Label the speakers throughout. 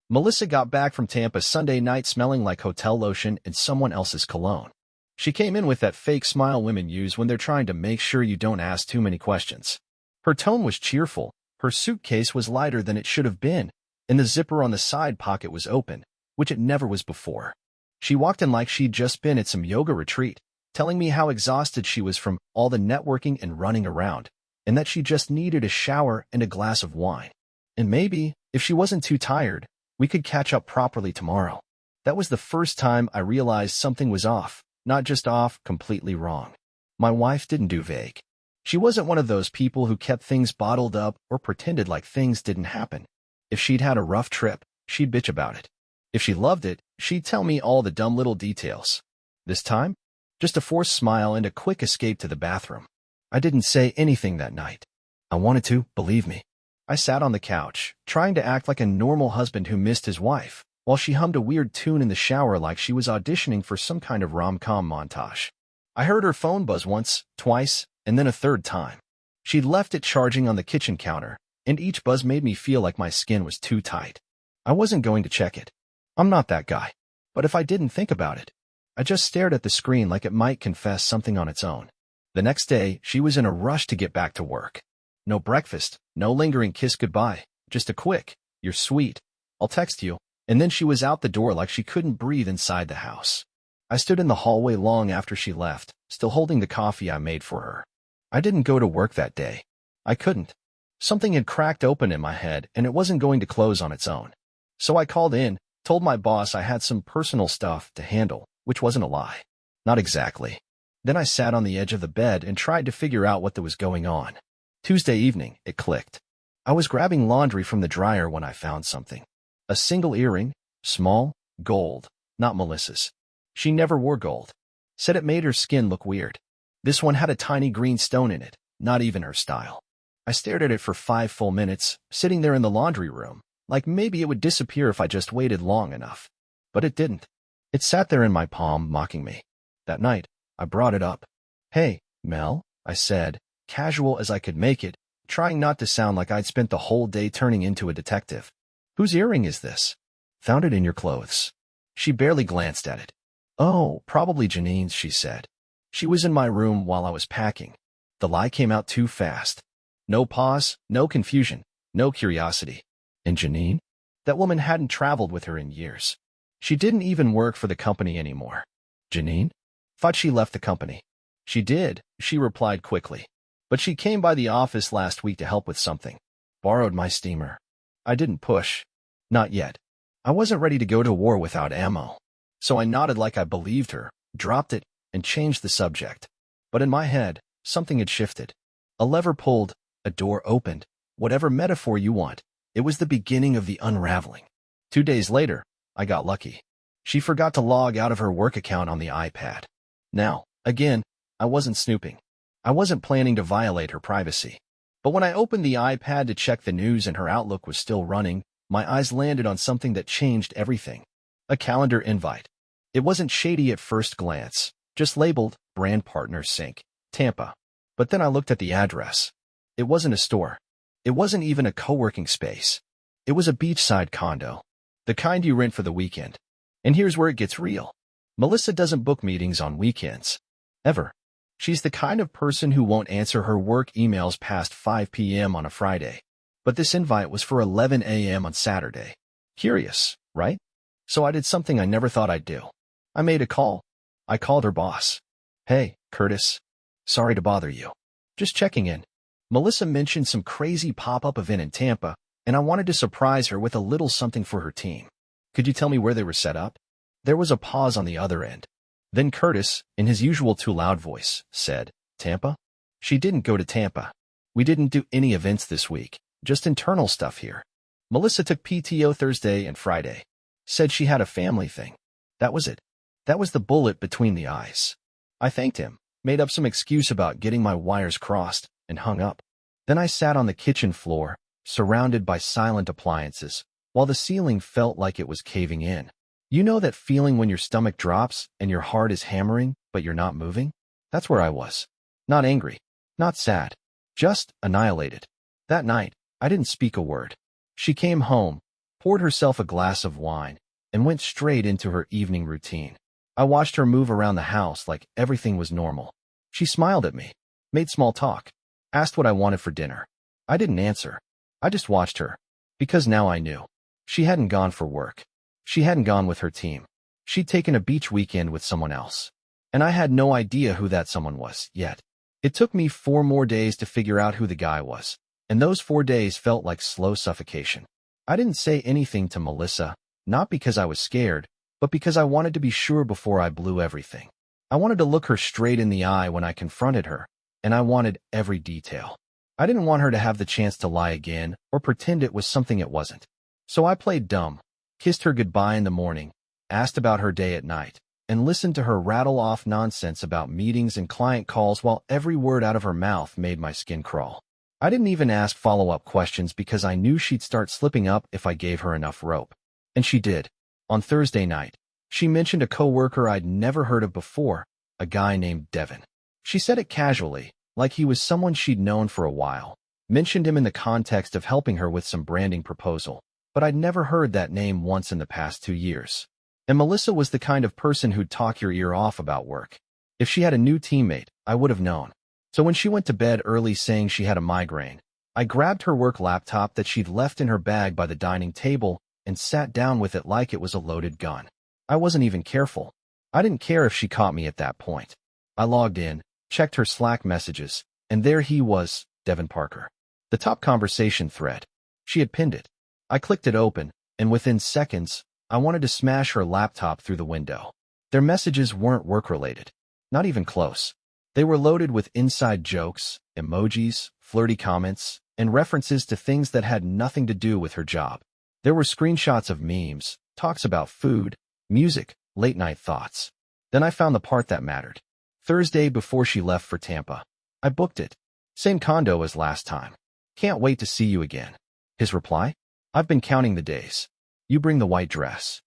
Speaker 1: Melissa got back from Tampa Sunday night smelling like hotel lotion and someone else's cologne. She came in with that fake smile women use when they're trying to make sure you don't ask too many questions. Her tone was cheerful, her suitcase was lighter than it should have been, and the zipper on the side pocket was open, which it never was before. She walked in like she'd just been at some yoga retreat, telling me how exhausted she was from all the networking and running around, and that she just needed a shower and a glass of wine. And maybe, if she wasn't too tired, we could catch up properly tomorrow. That was the first time I realized something was off, not just off, completely wrong. My wife didn't do vague. She wasn't one of those people who kept things bottled up or pretended like things didn't happen. If she'd had a rough trip, she'd bitch about it. If she loved it, she'd tell me all the dumb little details. This time, just a forced smile and a quick escape to the bathroom. I didn't say anything that night. I wanted to, believe me. I sat on the couch, trying to act like a normal husband who missed his wife, while she hummed a weird tune in the shower like she was auditioning for some kind of rom-com montage. I heard her phone buzz once, twice, and then a third time. She'd left it charging on the kitchen counter, and each buzz made me feel like my skin was too tight. I wasn't going to check it. I'm not that guy. But if I didn't think about it, I just stared at the screen like it might confess something on its own. The next day, she was in a rush to get back to work. No breakfast, no lingering kiss goodbye, just a quick, "You're sweet. I'll text you." And then she was out the door like she couldn't breathe inside the house. I stood in the hallway long after she left, still holding the coffee I made for her. I didn't go to work that day. I couldn't. Something had cracked open in my head and it wasn't going to close on its own. So I called in, told my boss I had some personal stuff to handle, which wasn't a lie. Not exactly. Then I sat on the edge of the bed and tried to figure out what was going on. Tuesday evening, it clicked. I was grabbing laundry from the dryer when I found something. A single earring, small, gold, not Melissa's. She never wore gold. Said it made her skin look weird. This one had a tiny green stone in it, not even her style. I stared at it for 5 full minutes, sitting there in the laundry room, like maybe it would disappear if I just waited long enough. But it didn't. It sat there in my palm, mocking me. That night, I brought it up. "Hey, Mel," I said, casual as I could make it, trying not to sound like I'd spent the whole day turning into a detective. "Whose earring is this?" "Found it in your clothes." She barely glanced at it. "Oh, probably Janine's," she said. "She was in my room while I was packing." The lie came out too fast. No pause, no confusion, no curiosity. And Janine? That woman hadn't traveled with her in years. She didn't even work for the company anymore. Janine? Thought she left the company. "She did," she replied quickly. "But she came by the office last week to help with something. Borrowed my steamer." I didn't push. Not yet. I wasn't ready to go to war without ammo. So I nodded like I believed her, dropped it, and changed the subject. But in my head, something had shifted. A lever pulled, a door opened, whatever metaphor you want. It was the beginning of the unraveling. 2 days later, I got lucky. She forgot to log out of her work account on the iPad. Now, again, I wasn't snooping. I wasn't planning to violate her privacy. But when I opened the iPad to check the news and her Outlook was still running, my eyes landed on something that changed everything. A calendar invite. It wasn't shady at first glance, just labeled Brand Partner Sync, Tampa. But then I looked at the address. It wasn't a store. It wasn't even a co-working space. It was a beachside condo. The kind you rent for the weekend. And here's where it gets real. Melissa doesn't book meetings on weekends. Ever. She's the kind of person who won't answer her work emails past 5 p.m. on a Friday. But this invite was for 11 a.m. on Saturday. Curious, right? So I did something I never thought I'd do. I made a call. I called her boss. "Hey, Curtis. Sorry to bother you. Just checking in. Melissa mentioned some crazy pop-up event in Tampa, and I wanted to surprise her with a little something for her team. Could you tell me where they were set up?" There was a pause on the other end. Then Curtis, in his usual too-loud voice, said, "Tampa?" She didn't go to Tampa. We didn't do any events this week, just internal stuff here. Melissa took PTO Thursday and Friday. Said she had a family thing. That was it. That was the bullet between the eyes. I thanked him, made up some excuse about getting my wires crossed, and hung up. Then I sat on the kitchen floor, surrounded by silent appliances, while the ceiling felt like it was caving in. You know that feeling when your stomach drops and your heart is hammering, but you're not moving? That's where I was. Not angry, not sad, just annihilated. That night, I didn't speak a word. She came home, poured herself a glass of wine, and went straight into her evening routine. I watched her move around the house like everything was normal. She smiled at me, made small talk, asked what I wanted for dinner. I didn't answer. I just watched her. Because now I knew. She hadn't gone for work. She hadn't gone with her team. She'd taken a beach weekend with someone else. And I had no idea who that someone was, yet. It took me 4 more days to figure out who the guy was, and those 4 days felt like slow suffocation. I didn't say anything to Melissa, not because I was scared, but because I wanted to be sure before I blew everything. I wanted to look her straight in the eye when I confronted her, and I wanted every detail. I didn't want her to have the chance to lie again or pretend it was something it wasn't. So I played dumb, kissed her goodbye in the morning, asked about her day at night, and listened to her rattle off nonsense about meetings and client calls while every word out of her mouth made my skin crawl. I didn't even ask follow-up questions because I knew she'd start slipping up if I gave her enough rope. And she did. On Thursday night, she mentioned a coworker I'd never heard of before, a guy named Devin. She said it casually, like he was someone she'd known for a while, mentioned him in the context of helping her with some branding proposal, but I'd never heard that name once in the past 2 years. And Melissa was the kind of person who'd talk your ear off about work. If she had a new teammate, I would have known. So when she went to bed early saying she had a migraine, I grabbed her work laptop that she'd left in her bag by the dining table and sat down with it like it was a loaded gun. I wasn't even careful. I didn't care if she caught me at that point. I logged in, checked her Slack messages, and there he was, Devin Parker. The top conversation thread. She had pinned it. I clicked it open, and within seconds, I wanted to smash her laptop through the window. Their messages weren't work-related. Not even close. They were loaded with inside jokes, emojis, flirty comments, and references to things that had nothing to do with her job. There were screenshots of memes, talks about food, music, late-night thoughts. Then I found the part that mattered. Thursday before she left for Tampa. I booked it. Same condo as last time. Can't wait to see you again. His reply? I've been counting the days. You bring the white dress.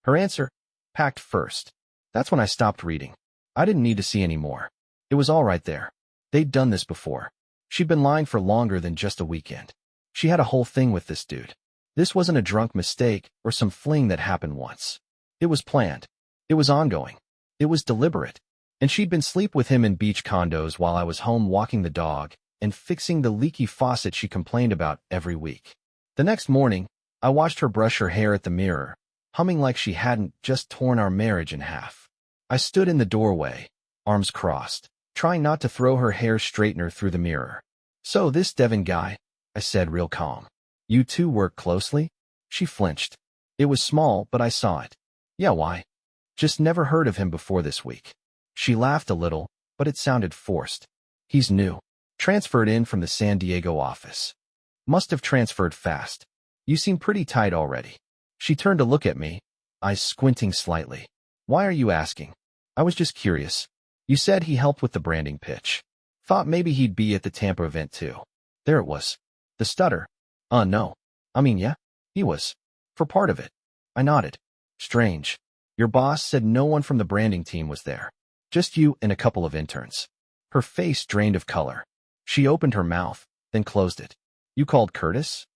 Speaker 1: Her answer? Packed first. That's when I stopped reading. I didn't need to see any more. It was all right there. They'd done this before. She'd been lying for longer than just a weekend. She had a whole thing with this dude. This wasn't a drunk mistake or some fling that happened once. It was planned. It was ongoing. It was deliberate. And she'd been sleep with him in beach condos while I was home walking the dog and fixing the leaky faucet she complained about every week. The next morning, I watched her brush her hair at the mirror, humming like she hadn't just torn our marriage in half. I stood in the doorway, arms crossed, trying not to throw her hair straightener through the mirror. So this Devin guy, I said real calm. You two work closely? She flinched. It was small, but I saw it. Yeah, why? Just never heard of him before this week. She laughed a little, but it sounded forced. He's new. Transferred in from the San Diego office. Must have transferred fast. You seem pretty tight already. She turned to look at me, eyes squinting slightly. Why are you asking? I was just curious. You said he helped with the branding pitch. Thought maybe he'd be at the Tampa event too. There it was. The stutter. No. I mean, yeah, he was. For part of it. I nodded. Strange. Your boss said no one from the branding team was there. Just you and a couple of interns. Her face drained of color. She opened her mouth, then closed it. You called Curtis?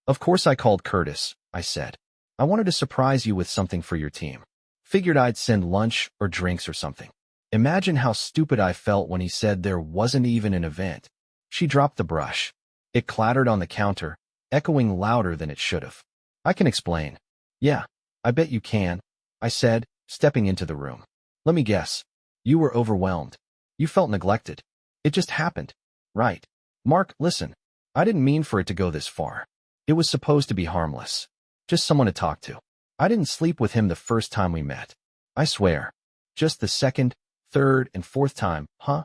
Speaker 1: Of course I called Curtis, I said. I wanted to surprise you with something for your team. Figured I'd send lunch or drinks or something. Imagine how stupid I felt when he said there wasn't even an event. She dropped the brush. It clattered on the counter, echoing louder than it should have. I can explain. Yeah, I bet you can, I said, stepping into the room. Let me guess. You were overwhelmed. You felt neglected. It just happened. Right. Mark, listen. I didn't mean for it to go this far. It was supposed to be harmless. Just someone to talk to. I didn't sleep with him the first time we met. I swear. Just the second, third, and fourth time, huh?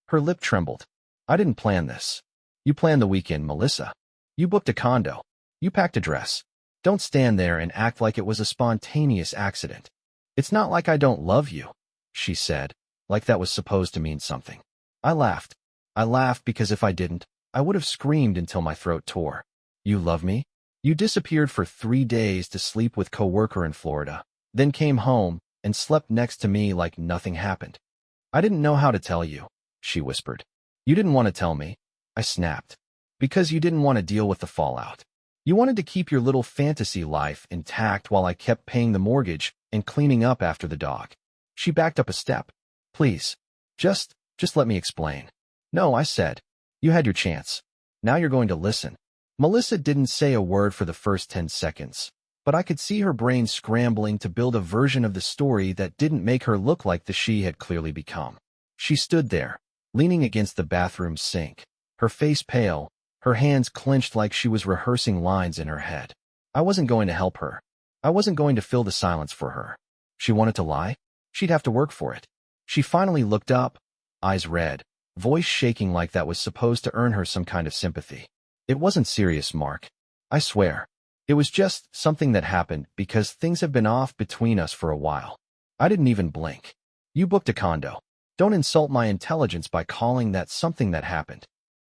Speaker 1: Her lip trembled. I didn't plan this. You planned the weekend, Melissa. You booked a condo. You packed a dress. Don't stand there and act like it was a spontaneous accident. It's not like I don't love you, she said, like that was supposed to mean something. I laughed. I laughed because if I didn't, I would have screamed until my throat tore. You love me? You disappeared for 3 days to sleep with coworker in Florida, then came home and slept next to me like nothing happened. I didn't know how to tell you, she whispered. You didn't want to tell me. I snapped. Because you didn't want to deal with the fallout. You wanted to keep your little fantasy life intact while I kept paying the mortgage and cleaning up after the dog. She backed up a step. Please. Just let me explain. No, I said. You had your chance. Now you're going to listen. Melissa didn't say a word for the first 10 seconds, but I could see her brain scrambling to build a version of the story that didn't make her look like the she had clearly become. She stood there, leaning against the bathroom sink, her face pale, her hands clenched like she was rehearsing lines in her head. I wasn't going to help her. I wasn't going to fill the silence for her. She wanted to lie? She'd have to work for it. She finally looked up, eyes red, voice shaking like that was supposed to earn her some kind of sympathy. It wasn't serious, Mark. I swear. It was just something that happened because things have been off between us for a while. I didn't even blink. You booked a condo. Don't insult my intelligence by calling that something that happened.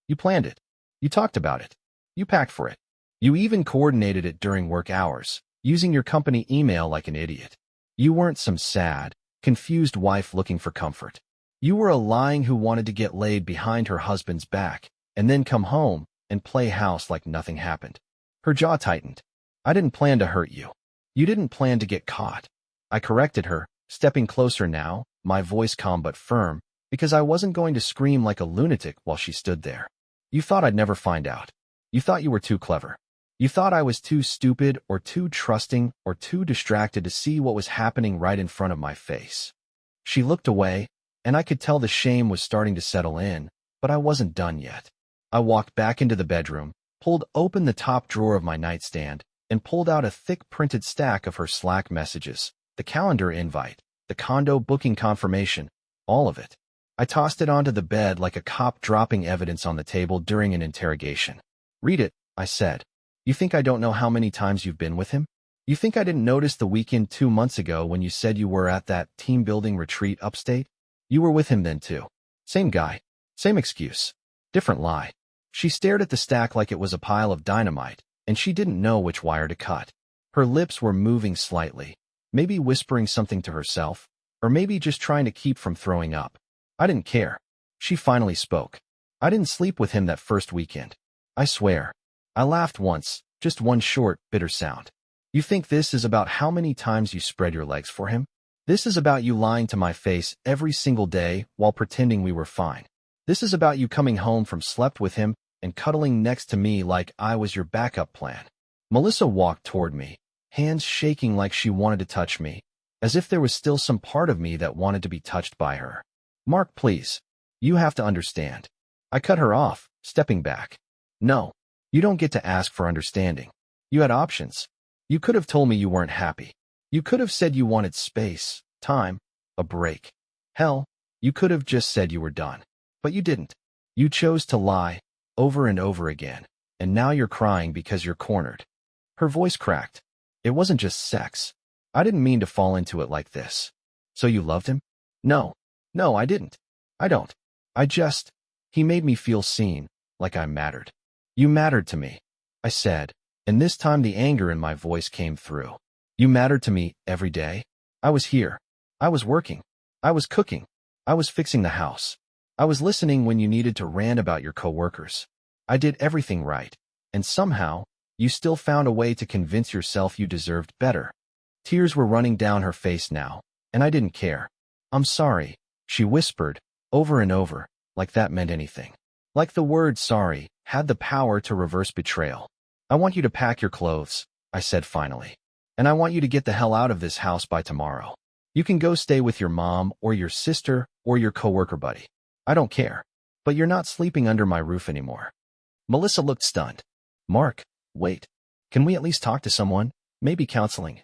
Speaker 1: You planned it. You talked about it. You packed for it. You even coordinated it during work hours, using your company email like an idiot. You weren't some sad, confused wife looking for comfort. You were a lying who wanted to get laid behind her husband's back and then come home and play house like nothing happened. Her jaw tightened. I didn't plan to hurt you. You didn't plan to get caught. I corrected her, stepping closer now, my voice calm but firm, because I wasn't going to scream like a lunatic while she stood there. You thought I'd never find out. You thought you were too clever. You thought I was too stupid or too trusting or too distracted to see what was happening right in front of my face. She looked away, and I could tell the shame was starting to settle in, but I wasn't done yet. I walked back into the bedroom, pulled open the top drawer of my nightstand, and pulled out a thick printed stack of her Slack messages, the calendar invite, the condo booking confirmation, all of it. I tossed it onto the bed like a cop dropping evidence on the table during an interrogation. Read it, I said. You think I don't know how many times you've been with him? You think I didn't notice the weekend 2 months ago when you said you were at that team-building retreat upstate? You were with him then too. Same guy. Same excuse. Different lie. She stared at the stack like it was a pile of dynamite, and she didn't know which wire to cut. Her lips were moving slightly, maybe whispering something to herself, or maybe just trying to keep from throwing up. I didn't care. She finally spoke. I didn't sleep with him that first weekend. I swear. I laughed once, just one short, bitter sound. You think this is about how many times you spread your legs for him? This is about you lying to my face every single day while pretending we were fine. This is about you coming home from slept with him and cuddling next to me like I was your backup plan. Melissa walked toward me, hands shaking like she wanted to touch me, as if there was still some part of me that wanted to be touched by her. Mark, please. You have to understand. I cut her off, stepping back. No, you don't get to ask for understanding. You had options. You could have told me you weren't happy. You could have said you wanted space, time, a break. Hell, you could have just said you were done. But you didn't. You chose to lie, over and over again, and now you're crying because you're cornered. Her voice cracked. It wasn't just sex. I didn't mean to fall into it like this. So you loved him? No, I didn't. I don't. He made me feel seen, like I mattered. You mattered to me, I said, and this time the anger in my voice came through. You mattered to me every day. I was here. I was working. I was cooking. I was fixing the house. I was listening when you needed to rant about your coworkers. I did everything right, and somehow, you still found a way to convince yourself you deserved better. Tears were running down her face now, and I didn't care. I'm sorry, she whispered, over and over, like that meant anything. Like the word sorry had the power to reverse betrayal. I want you to pack your clothes, I said finally. And I want you to get the hell out of this house by tomorrow. You can go stay with your mom or your sister or your coworker buddy. I don't care. But you're not sleeping under my roof anymore. Melissa looked stunned. Mark, wait. Can we at least talk to someone? Maybe counseling.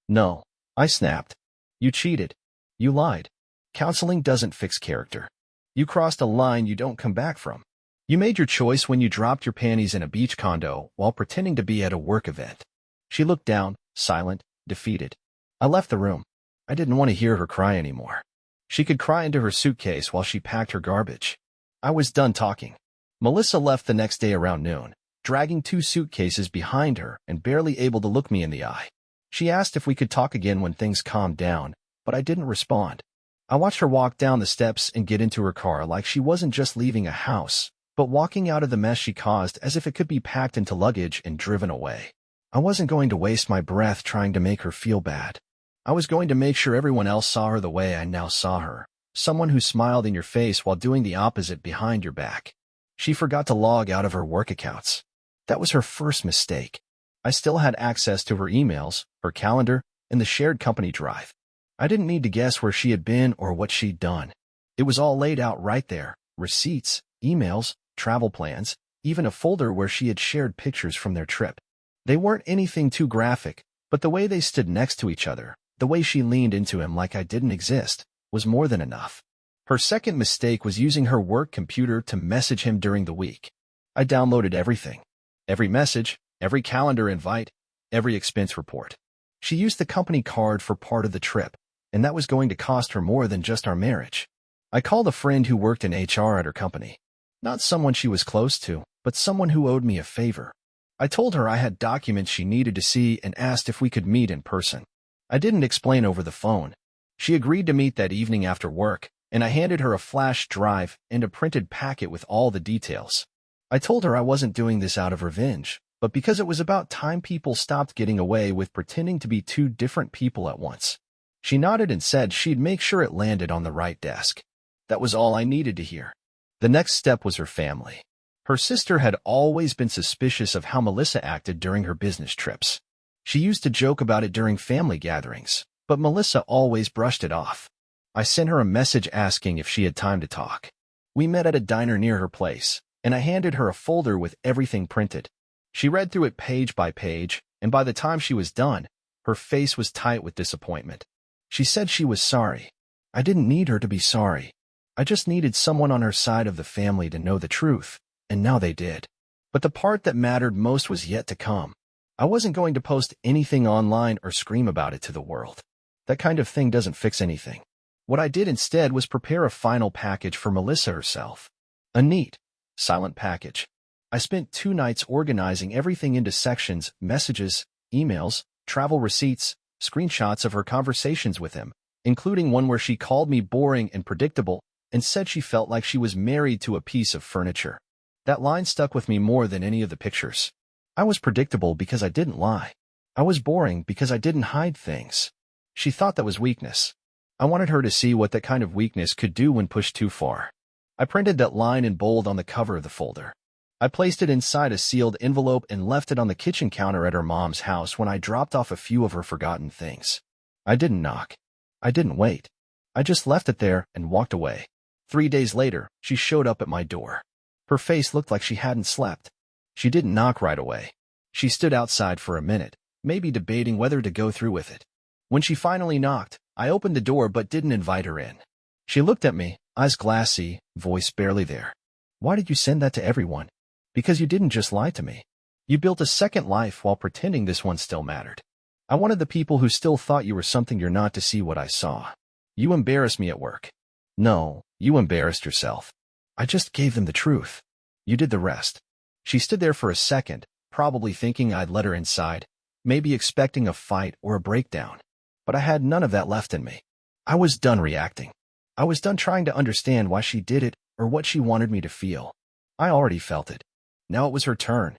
Speaker 1: No, I snapped. You cheated. You lied. Counseling doesn't fix character. You crossed a line you don't come back from. You made your choice when you dropped your panties in a beach condo while pretending to be at a work event. She looked down, silent, defeated. I left the room. I didn't want to hear her cry anymore. She could cry into her suitcase while she packed her garbage. I was done talking. Melissa left the next day around noon, dragging 2 suitcases behind her and barely able to look me in the eye. She asked if we could talk again when things calmed down, but I didn't respond. I watched her walk down the steps and get into her car like she wasn't just leaving a house, but walking out of the mess she caused as if it could be packed into luggage and driven away. I wasn't going to waste my breath trying to make her feel bad. I was going to make sure everyone else saw her the way I now saw her, someone who smiled in your face while doing the opposite behind your back. She forgot to log out of her work accounts. That was her first mistake. I still had access to her emails, her calendar, and the shared company drive. I didn't need to guess where she had been or what she'd done. It was all laid out right there: receipts, emails, travel plans, even a folder where she had shared pictures from their trip. They weren't anything too graphic, but the way they stood next to each other, the way she leaned into him like I didn't exist, was more than enough. Her second mistake was using her work computer to message him during the week. I downloaded everything. Every message, every calendar invite, every expense report. She used the company card for part of the trip, and that was going to cost her more than just our marriage. I called a friend who worked in HR at her company. Not someone she was close to, but someone who owed me a favor. I told her I had documents she needed to see and asked if we could meet in person. I didn't explain over the phone. She agreed to meet that evening after work, and I handed her a flash drive and a printed packet with all the details. I told her I wasn't doing this out of revenge, but because it was about time people stopped getting away with pretending to be two different people at once. She nodded and said she'd make sure it landed on the right desk. That was all I needed to hear. The next step was her family. Her sister had always been suspicious of how Melissa acted during her business trips. She used to joke about it during family gatherings, but Melissa always brushed it off. I sent her a message asking if she had time to talk. We met at a diner near her place, and I handed her a folder with everything printed. She read through it page by page, and by the time she was done, her face was tight with disappointment. She said she was sorry. I didn't need her to be sorry. I just needed someone on her side of the family to know the truth, and now they did. But the part that mattered most was yet to come. I wasn't going to post anything online or scream about it to the world. That kind of thing doesn't fix anything. What I did instead was prepare a final package for Melissa herself. A neat, silent package. I spent 2 nights organizing everything into sections: messages, emails, travel receipts, screenshots of her conversations with him, including one where she called me boring and predictable and said she felt like she was married to a piece of furniture. That line stuck with me more than any of the pictures. I was predictable because I didn't lie. I was boring because I didn't hide things. She thought that was weakness. I wanted her to see what that kind of weakness could do when pushed too far. I printed that line in bold on the cover of the folder. I placed it inside a sealed envelope and left it on the kitchen counter at her mom's house when I dropped off a few of her forgotten things. I didn't knock. I didn't wait. I just left it there and walked away. 3 days later, she showed up at my door. Her face looked like she hadn't slept. She didn't knock right away. She stood outside for a minute, maybe debating whether to go through with it. When she finally knocked, I opened the door but didn't invite her in. She looked at me, eyes glassy, voice barely there. "Why did you send that to everyone?" "Because you didn't just lie to me. You built a second life while pretending this one still mattered. I wanted the people who still thought you were something you're not to see what I saw. You embarrassed me at work." "No, you embarrassed yourself. I just gave them the truth. You did the rest." She stood there for a second, probably thinking I'd let her inside, maybe expecting a fight or a breakdown. But I had none of that left in me. I was done reacting. I was done trying to understand why she did it or what she wanted me to feel. I already felt it. Now it was her turn.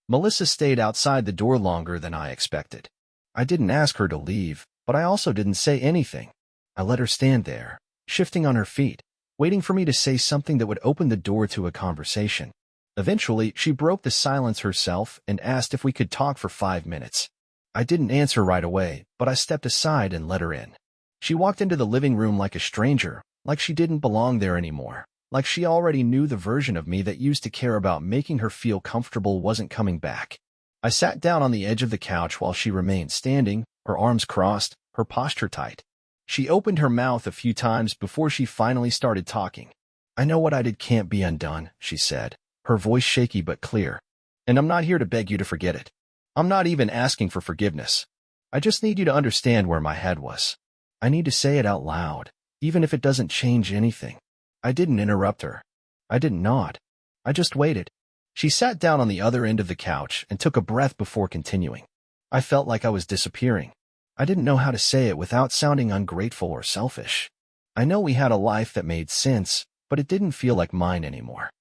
Speaker 1: Melissa stayed outside the door longer than I expected. I didn't ask her to leave, but I also didn't say anything. I let her stand there, shifting on her feet, waiting for me to say something that would open the door to a conversation. Eventually, she broke the silence herself and asked if we could talk for 5 minutes. I didn't answer right away, but I stepped aside and let her in. She walked into the living room like a stranger, like she didn't belong there anymore, like she already knew the version of me that used to care about making her feel comfortable wasn't coming back. I sat down on the edge of the couch while she remained standing, her arms crossed, her posture tight. She opened her mouth a few times before she finally started talking. "I know what I did can't be undone," she said, her voice shaky but clear. "And I'm not here to beg you to forget it. I'm not even asking for forgiveness. I just need you to understand where my head was. I need to say it out loud, even if it doesn't change anything." I didn't interrupt her. I didn't nod. I just waited. She sat down on the other end of the couch and took a breath before continuing. I felt like I was disappearing. I didn't know how to say it without sounding ungrateful or selfish. I know we had a life that made sense, but it didn't feel like mine anymore.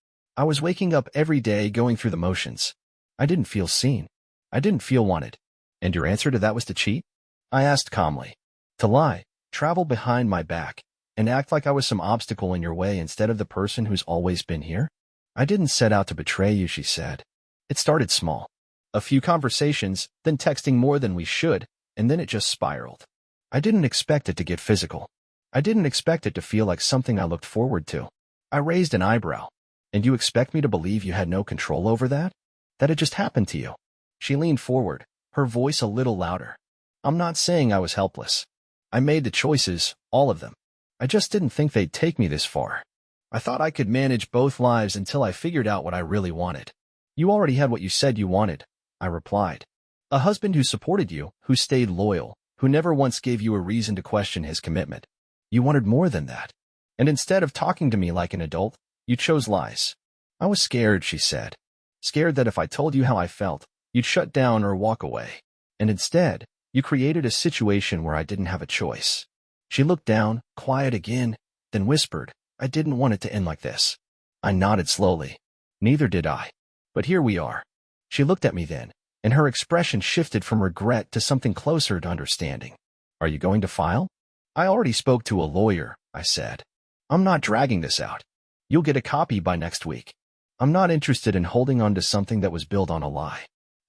Speaker 1: I was waking up every day going through the motions. I didn't feel seen. I didn't feel wanted. And your answer to that was to cheat? I asked calmly. To lie, travel behind my back, and act like I was some obstacle in your way instead of the person who's always been here? I didn't set out to betray you, she said. It started small. A few conversations, then texting more than we should, and then it just spiraled. I didn't expect it to get physical. I didn't expect it to feel like something I looked forward to. I raised an eyebrow. And you expect me to believe you had no control over that? That it just happened to you? She leaned forward, her voice a little louder. I'm not saying I was helpless. I made the choices, all of them. I just didn't think they'd take me this far. I thought I could manage both lives until I figured out what I really wanted. You already had what you said you wanted, I replied. A husband who supported you, who stayed loyal, who never once gave you a reason to question his commitment. You wanted more than that. And instead of talking to me like an adult, you chose lies. I was scared, she said. Scared that if I told you how I felt, you'd shut down or walk away. And instead, you created a situation where I didn't have a choice. She looked down, quiet again, then whispered, I didn't want it to end like this. I nodded slowly. Neither did I. But here we are. She looked at me then, and her expression shifted from regret to something closer to understanding. Are you going to file? I already spoke to a lawyer, I said. I'm not dragging this out. You'll get a copy by next week. I'm not interested in holding on to something that was built on a lie.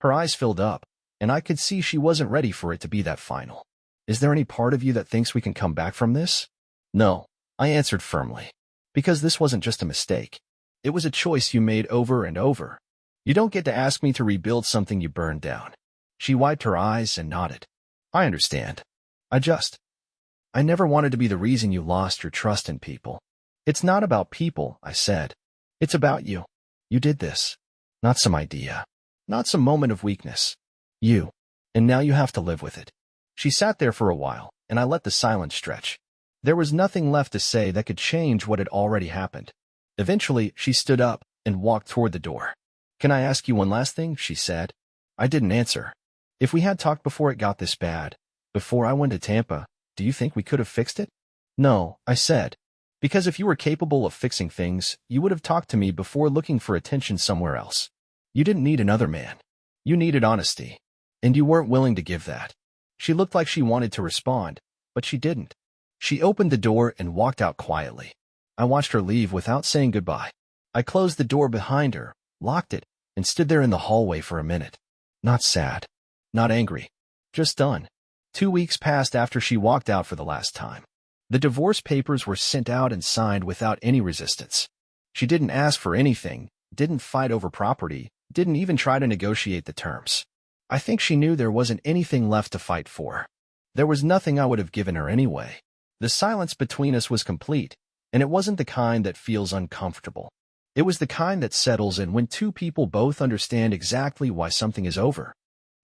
Speaker 1: Her eyes filled up, and I could see she wasn't ready for it to be that final. Is there any part of you that thinks we can come back from this? No, I answered firmly. Because this wasn't just a mistake. It was a choice you made over and over. You don't get to ask me to rebuild something you burned down. She wiped her eyes and nodded. I understand. I never wanted to be the reason you lost your trust in people. It's not about people, I said. It's about you. You did this. Not some idea. Not some moment of weakness. You. And now you have to live with it. She sat there for a while, and I let the silence stretch. There was nothing left to say that could change what had already happened. Eventually, she stood up and walked toward the door. Can I ask you one last thing? She said. I didn't answer. If we had talked before it got this bad, before I went to Tampa, do you think we could have fixed it? No, I said. Because if you were capable of fixing things, you would have talked to me before looking for attention somewhere else. You didn't need another man. You needed honesty. And you weren't willing to give that. She looked like she wanted to respond, but she didn't. She opened the door and walked out quietly. I watched her leave without saying goodbye. I closed the door behind her, locked it, and stood there in the hallway for a minute. Not sad. Not angry. Just done. 2 weeks passed after she walked out for the last time. The divorce papers were sent out and signed without any resistance. She didn't ask for anything, didn't fight over property, didn't even try to negotiate the terms. I think she knew there wasn't anything left to fight for. There was nothing I would have given her anyway. The silence between us was complete, and it wasn't the kind that feels uncomfortable. It was the kind that settles in when two people both understand exactly why something is over.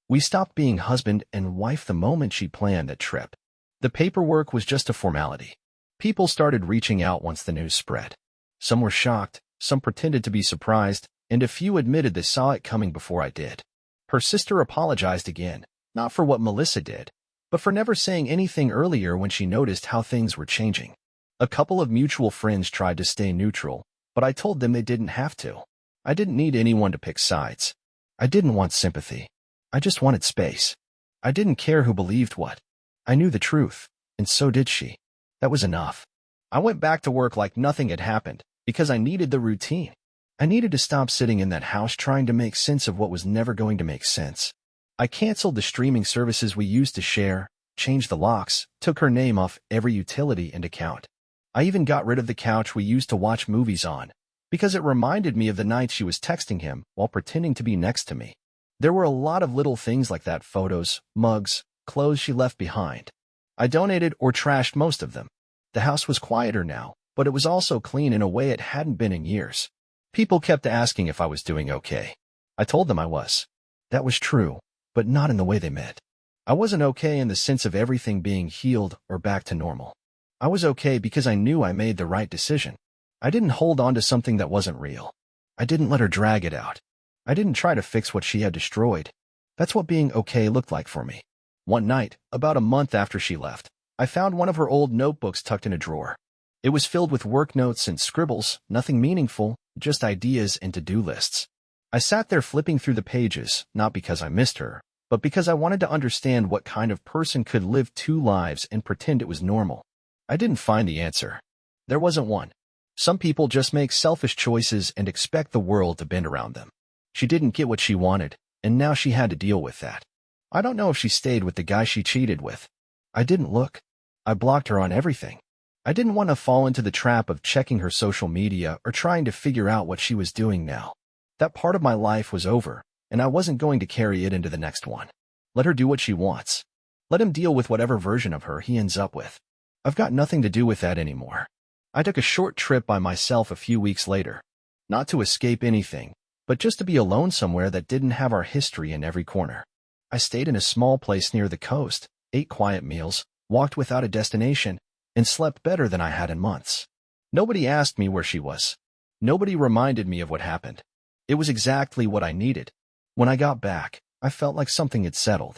Speaker 1: We stopped being husband and wife the moment she planned that trip. The paperwork was just a formality. People started reaching out once the news spread. Some were shocked, some pretended to be surprised, and a few admitted they saw it coming before I did. Her sister apologized again, not for what Melissa did, but for never saying anything earlier when she noticed how things were changing. A couple of mutual friends tried to stay neutral, but I told them they didn't have to. I didn't need anyone to pick sides. I didn't want sympathy. I just wanted space. I didn't care who believed what. I knew the truth, and so did she. That was enough. I went back to work like nothing had happened, because I needed the routine. I needed to stop sitting in that house trying to make sense of what was never going to make sense. I canceled the streaming services we used to share, changed the locks, took her name off every utility and account. I even got rid of the couch we used to watch movies on, because it reminded me of the night she was texting him while pretending to be next to me. There were a lot of little things like that: photos, mugs, clothes she left behind. I donated or trashed most of them. The house was quieter now, but it was also clean in a way it hadn't been in years. People kept asking if I was doing okay. I told them I was. That was true, but not in the way they meant. I wasn't okay in the sense of everything being healed or back to normal. I was okay because I knew I made the right decision. I didn't hold on to something that wasn't real. I didn't let her drag it out. I didn't try to fix what she had destroyed. That's what being okay looked like for me. One night, about a month after she left, I found one of her old notebooks tucked in a drawer. It was filled with work notes and scribbles, nothing meaningful, just ideas and to-do lists. I sat there flipping through the pages, not because I missed her, but because I wanted to understand what kind of person could live two lives and pretend it was normal. I didn't find the answer. There wasn't one. Some people just make selfish choices and expect the world to bend around them. She didn't get what she wanted, and now she had to deal with that. I don't know if she stayed with the guy she cheated with. I didn't look. I blocked her on everything. I didn't want to fall into the trap of checking her social media or trying to figure out what she was doing now. That part of my life was over, and I wasn't going to carry it into the next one. Let her do what she wants. Let him deal with whatever version of her he ends up with. I've got nothing to do with that anymore. I took a short trip by myself a few weeks later. Not to escape anything, but just to be alone somewhere that didn't have our history in every corner. I stayed in a small place near the coast, ate quiet meals, walked without a destination, and slept better than I had in months. Nobody asked me where she was. Nobody reminded me of what happened. It was exactly what I needed. When I got back, I felt like something had settled.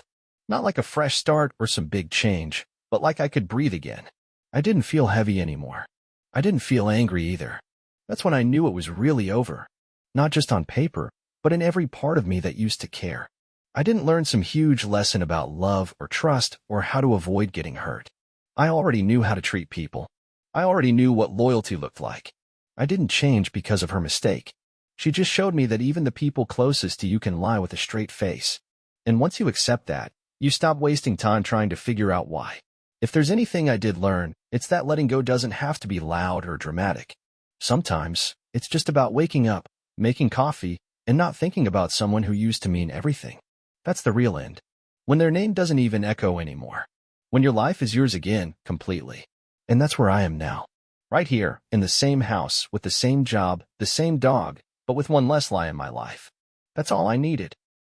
Speaker 1: Not like a fresh start or some big change, but like I could breathe again. I didn't feel heavy anymore. I didn't feel angry either. That's when I knew it was really over. Not just on paper, but in every part of me that used to care. I didn't learn some huge lesson about love or trust or how to avoid getting hurt. I already knew how to treat people. I already knew what loyalty looked like. I didn't change because of her mistake. She just showed me that even the people closest to you can lie with a straight face. And once you accept that, you stop wasting time trying to figure out why. If there's anything I did learn, it's that letting go doesn't have to be loud or dramatic. Sometimes, it's just about waking up, making coffee, and not thinking about someone who used to mean everything. That's the real end. When their name doesn't even echo anymore. When your life is yours again, completely. And that's where I am now. Right here, in the same house, with the same job, the same dog, but with one less lie in my life. That's all I needed.